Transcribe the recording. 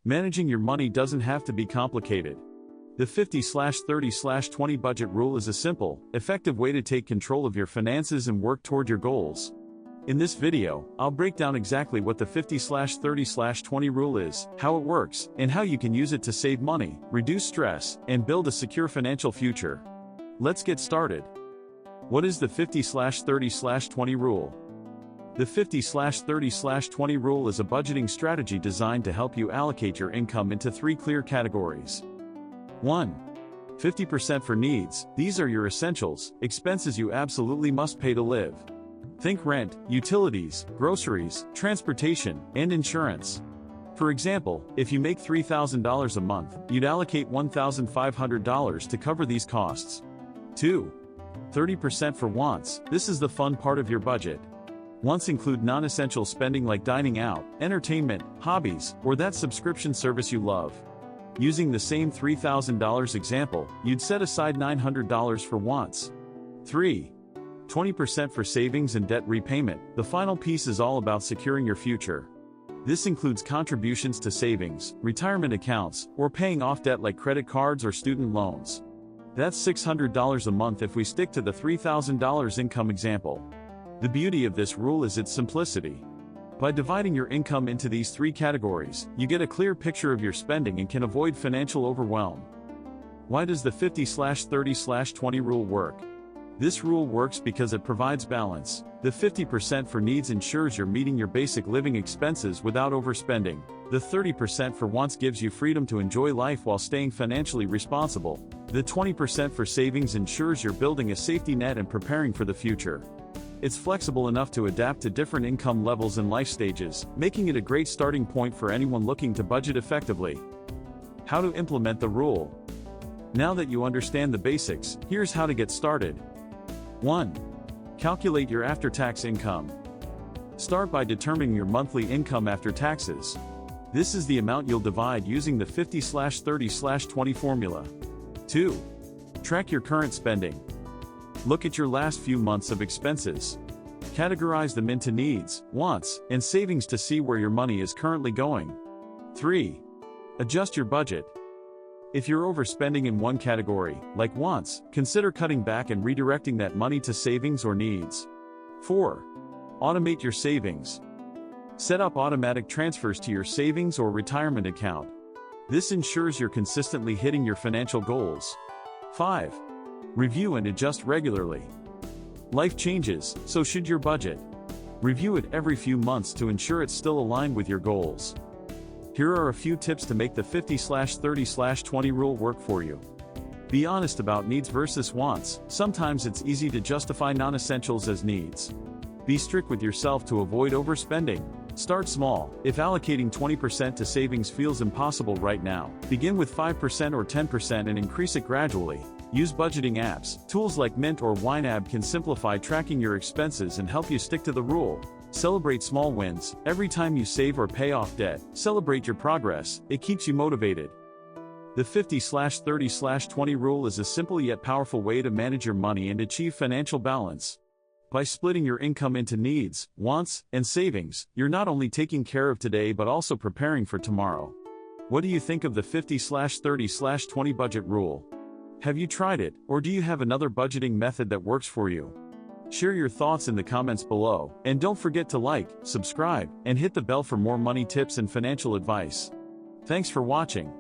Managing your money doesn't have to be complicated. The 50/30/20 budget rule is a simple, effective way to take control of your finances and work toward your goals. In this video, I'll break down exactly what the 50/30/20 rule is, how it works, and how you can use it to save money, reduce stress, and build a secure financial future. Let's get started. What is the 50/30/20 rule? The 50/30/20 rule is a budgeting strategy designed to help you allocate your income into three clear categories. 1. 50% for needs. These are your essentials, expenses you absolutely must pay to live. Think rent, utilities, groceries, transportation, and insurance. For example, if you make $3,000 a month, you'd allocate $1,500 to cover these costs. 2. 30% for wants. This is the fun part of your budget. Wants include non-essential spending like dining out, entertainment, hobbies, or that subscription service you love. Using the same $3,000 example, you'd set aside $900 for wants. 3. 20% for savings and debt repayment. The final piece is all about securing your future. This includes contributions to savings, retirement accounts, or paying off debt like credit cards or student loans. That's $600 a month if we stick to the $3,000 income example. The beauty of this rule is its simplicity. By dividing your income into these three categories, you get a clear picture of your spending and can avoid financial overwhelm. Why does the 50/30/20 rule work? This rule works because it provides balance. The 50% for needs ensures you're meeting your basic living expenses without overspending. The 30% for wants gives you freedom to enjoy life while staying financially responsible. The 20% for savings ensures you're building a safety net and preparing for the future. It's flexible enough to adapt to different income levels and life stages, making it a great starting point for anyone looking to budget effectively. How to implement the rule? Now that you understand the basics, here's how to get started. 1. Calculate your after-tax income. Start by determining your monthly income after taxes. This is the amount you'll divide using the 50/30/20 formula. 2. Track your current spending. Look at your last few months of expenses. Categorize them into needs, wants, and savings to see where your money is currently going. 3. Adjust your budget. If you're overspending in one category, like wants, consider cutting back and redirecting that money to savings or needs. 4. Automate your savings. Set up automatic transfers to your savings or retirement account. This ensures you're consistently hitting your financial goals. 5. Review and adjust regularly. Life changes, so should your budget. Review it every few months to ensure it's still aligned with your goals. Here are a few tips to make the 50/30/20 rule work for you. Be honest about needs versus wants. Sometimes it's easy to justify non-essentials as needs. Be strict with yourself to avoid overspending. Start small. If allocating 20% to savings feels impossible right now, begin with 5% or 10% and increase it gradually. Use budgeting apps. Tools like Mint or YNAB can simplify tracking your expenses and help you stick to the rule. Celebrate small wins. Every time you save or pay off debt, celebrate your progress. It keeps you motivated. The 50/30/20 rule is a simple yet powerful way to manage your money and achieve financial balance. By splitting your income into needs, wants, and savings, you're not only taking care of today but also preparing for tomorrow. What do you think of the 50/30/20 budget rule? Have you tried it, or do you have another budgeting method that works for you? Share your thoughts in the comments below, and don't forget to like, subscribe, and hit the bell for more money tips and financial advice. Thanks for watching.